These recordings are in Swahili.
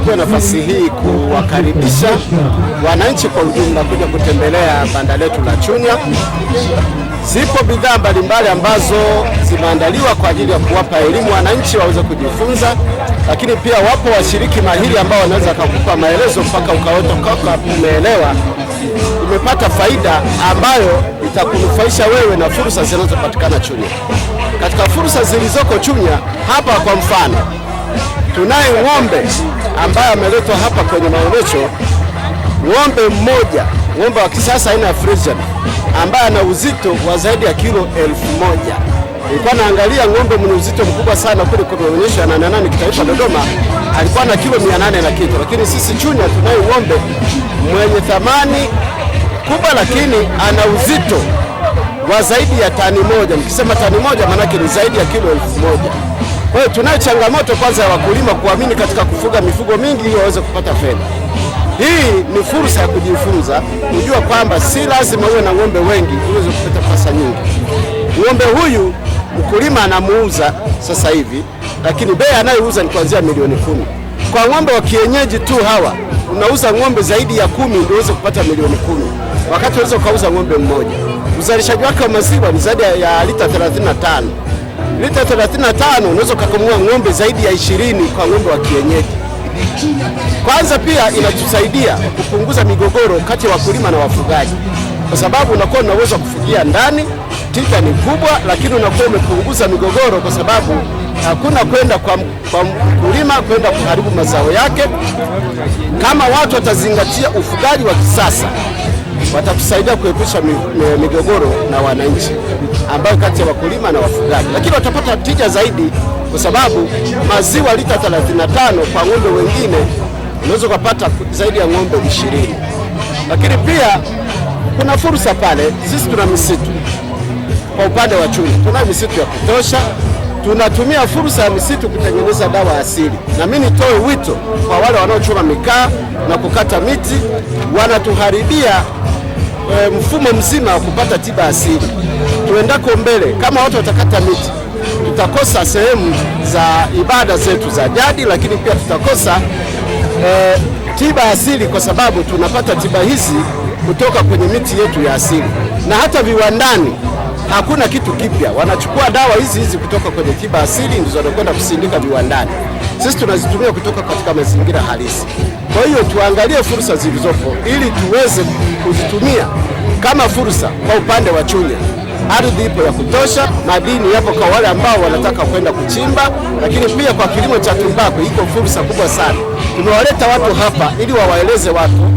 nichukue nafasi hii kuwakaribisha wananchi kwa ujumla kuja kutembelea banda letu la Chunya. Zipo bidhaa mbalimbali ambazo zimeandaliwa kwa ajili ya kuwapa elimu wananchi waweze kujifunza, lakini pia wapo washiriki mahiri ambao wanaweza kukupa maelezo mpaka ukaotoka umeelewa, umepata faida ambayo itakunufaisha wewe na fursa zinazopatikana Chunya. Katika fursa zilizoko Chunya hapa, kwa mfano, tunaye ng'ombe ambaye ameletwa hapa kwenye maonyesho. Ng'ombe mmoja, ng'ombe wa kisasa aina ya Friesian ambaye ana uzito wa zaidi ya kilo 1000. Nilikuwa naangalia ng'ombe mwenye uzito mkubwa sana kule kwa maonyesho ya Nane Nane kitaifa Dodoma, alikuwa na kilo 800 na kitu, lakini sisi Chunya tunaye ng'ombe mwenye thamani kubwa, lakini ana uzito wa zaidi ya tani moja. Nikisema tani moja maana yake ni zaidi ya kilo 1000. Kwa hiyo tunayo changamoto kwanza ya wakulima kuamini katika kufuga mifugo mingi ili waweze kupata fedha. Hii ni fursa ya kujifunza, kujua kwamba si lazima uwe na ng'ombe wengi uweze kupata pesa nyingi. Ng'ombe huyu mkulima anamuuza sasa hivi, lakini bei anayouza ni kuanzia milioni 10. Kwa ng'ombe wa kienyeji tu hawa unauza ng'ombe zaidi ya 10 ndio uweze kupata milioni 10, wakati unaweza ukauza ng'ombe mmoja. Uzalishaji wake wa maziwa ni zaidi ya lita 35. Lita 35 unaweza kukamua ng'ombe zaidi ya 20 kwa ng'ombe wa kienyeji. Kwanza pia inatusaidia kupunguza migogoro kati ya wakulima na wafugaji, kwa sababu unakuwa una uwezo kufugia ndani, tija ni kubwa, lakini unakuwa umepunguza migogoro kwa sababu hakuna kwenda kwa mkulima kwenda kuharibu mazao yake. Kama watu watazingatia ufugaji wa kisasa, watatusaidia kuepusha migogoro na wananchi ambayo kati ya wakulima na wafugaji, lakini watapata tija zaidi kwa sababu maziwa lita 35 kwa ng'ombe wengine unaweza kupata zaidi ya ng'ombe 20. Lakini pia kuna fursa pale, sisi tuna misitu kwa upande wa Chunya, tuna misitu ya kutosha. Tunatumia fursa ya misitu kutengeneza dawa asili, na mimi nitoe wito kwa wale wanaochoma mikaa na kukata miti, wanatuharibia mfumo mzima wa kupata tiba asili. Tuendako mbele, kama watu watakata miti, tutakosa sehemu za ibada zetu za jadi, lakini pia tutakosa tiba asili, kwa sababu tunapata tiba hizi kutoka kwenye miti yetu ya asili. Na hata viwandani hakuna kitu kipya, wanachukua dawa hizi kutoka kwenye tiba asili ndizo wanakwenda kusindika viwandani. Sisi tunazitumia kutoka katika mazingira halisi. Kwa hiyo tuangalie fursa zilizopo ili tuweze kuzitumia kama fursa. Kwa upande wa Chunya, ardhi ipo ya kutosha, madini yapo kwa wale ambao wanataka kwenda kuchimba, lakini pia kwa kilimo cha tumbaku iko fursa kubwa sana. Tumewaleta watu hapa ili wawaeleze watu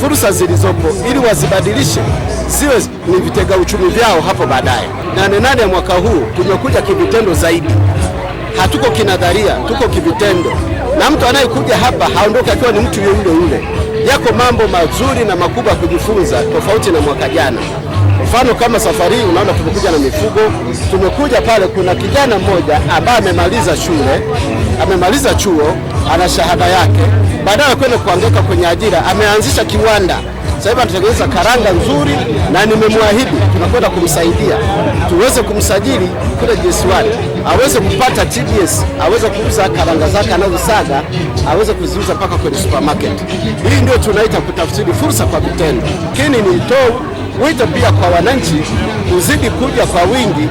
fursa zilizopo ili wazibadilishe siwe ni vitega uchumi vyao hapo baadaye. Nane Nane ya mwaka huu tumekuja kivitendo zaidi, hatuko kinadharia, tuko kivitendo, na mtu anayekuja hapa haondoke akiwa ni mtu yule. Yako mambo mazuri na makubwa ya kujifunza tofauti na mwaka jana. Mfano kama safari hii unaona tumekuja na mifugo. Tumekuja pale, kuna kijana mmoja ambaye amemaliza shule, amemaliza chuo, ana shahada yake, baadaye kwenda kuanguka kwenye ajira, ameanzisha kiwanda. Sasa hivi anatengeneza karanga nzuri, na nimemwahidi tunakwenda kumsaidia tuweze kumsajili kule JS1, aweze kupata TBS, aweze kuuza karanga zake anazosaga, aweze kuziuza mpaka kwenye supermarket. Hii ndio tunaita kutafsiri fursa kwa vitendo. Lakini nitoe wito pia kwa wananchi kuzidi kuja kwa wingi.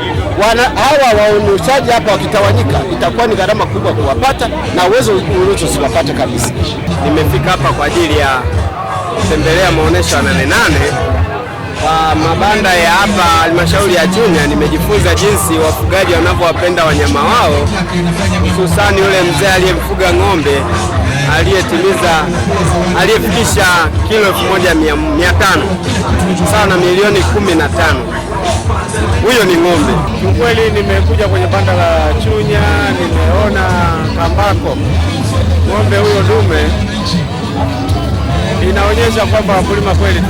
Hawa waonyeshaji hapa wakitawanyika, itakuwa ni gharama kubwa kuwapata na uwezo usiwapate kabisa. Nimefika hapa kwa ajili ya kutembelea maonesho ya Nane Nane kwa mabanda ya hapa halmashauri ya Chunya. Nimejifunza jinsi wafugaji wanavyowapenda wanyama wao, hususani yule mzee aliyemfuga ng'ombe aliyefikisha kilo 1500 sawa na milioni 15. Huyo ni ng'ombe. Kiukweli nimekuja kwenye banda la Chunya, nimeona kambako ng'ombe huyo dume. Inaonyesha kwamba wakulima kweli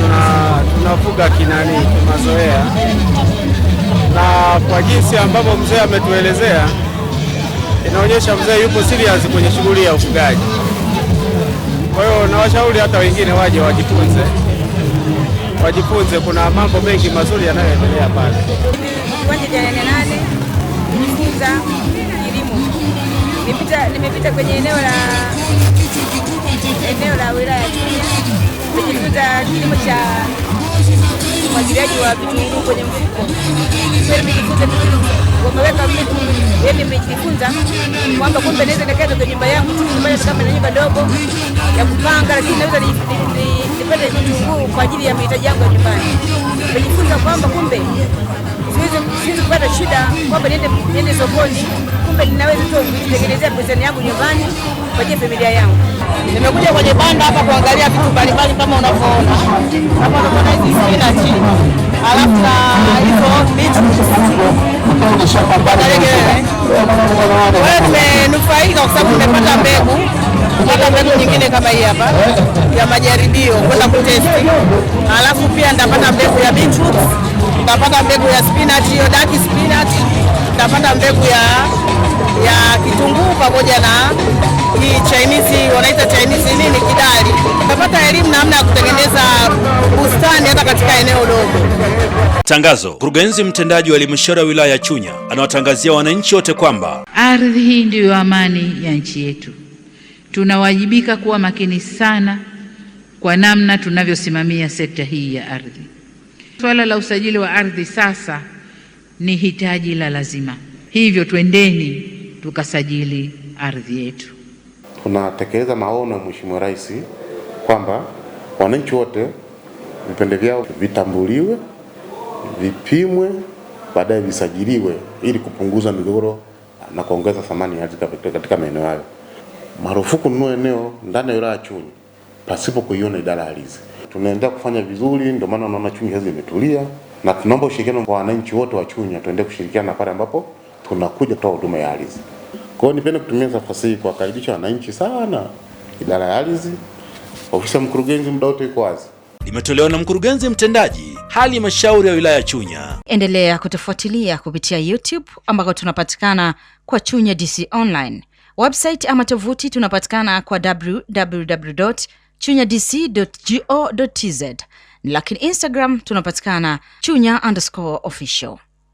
tunafuga kinani tunazoea, na kwa jinsi ambavyo mzee ametuelezea inaonyesha mzee yupo serious kwenye shughuli ya ufugaji. Kwa hiyo nawashauri hata wengine waje wajifunze, kuna mambo mengi mazuri yanayoendelea pale. Kiwanja cha Nane Nane kujifunza kilimo. Nimepita kwenye eneo la eneo la wilaya ya Chunya. Nimejifunza kilimo cha umwagiliaji wa vitunguu kwenye mfuko. Pia nimejifunza wameweka vitu, yaani nimejifunza kwamba kumbe naweza nikaenda kwa nyumba yangu nyumbani kama na nyumba ndogo ya kupanga, lakini naweza nipate vitunguu kwa ajili ya mahitaji yangu ya nyumbani. Nimejifunza kwamba kumbe siwezi kupata shida kwamba niende sokoni, kumbe ninaweza tu kujitengenezea pesa yangu nyumbani kwa ajili ya familia yangu. Nimekuja kwenye banda hapa kuangalia vitu mbalimbali kama unavyoona. Hapa unaona hizi spinach, alafu na hizo beetroot. Wewe tumenufaika kwa sababu nimepata mbegu nyingine kama hii hapa ya majaribio kwenda kutesti. Alafu pia nitapata mbegu ya beetroot, nitapata mbegu ya spinach, hiyo dark spinach, nitapata mbegu ya kitunguu pamoja na hii Chinese, wanaita Chinese nini, kidali. Nitapata elimu namna ya kutengeneza bustani hata katika eneo dogo. Tangazo. Mkurugenzi mtendaji wa halmashauri ya wilaya ya Chunya anawatangazia wananchi wote kwamba ardhi hii ndiyo amani ya nchi yetu. Tunawajibika kuwa makini sana kwa namna tunavyosimamia sekta hii ya ardhi. Swala la usajili wa ardhi sasa ni hitaji la lazima. Hivyo twendeni tukasajili ardhi yetu. Tunatekeleza maono ya Mheshimiwa Rais kwamba wananchi wote vipande vyao vitambuliwe, vipimwe, baadaye visajiliwe ili kupunguza migogoro na kuongeza thamani katika maeneo hayo. Marufuku nunua eneo ndani ya wilaya ya Chunya pasipo kuiona idara ya ardhi. Tunaendelea kufanya vizuri, ndio maana unaona Chunya hizi imetulia, na tunaomba ushirikiano kwa wananchi wote wa Chunya, tuendelee kushirikiana pale ambapo tunakuja kutoa huduma ya ardhi. Kwa hiyo nipende kutumia nafasi hii kuwakaribisha wananchi sana idara ya ardhi. Ofisi ya mkurugenzi muda wote iko wazi. Limetolewa na mkurugenzi mtendaji halmashauri ya wilaya ya Chunya. Endelea kutufuatilia kupitia YouTube ambako tunapatikana kwa Chunya DC Online. Website ama tovuti tunapatikana kwa www.chunyadc.go.tz. Lakini Instagram tunapatikana Chunya_official.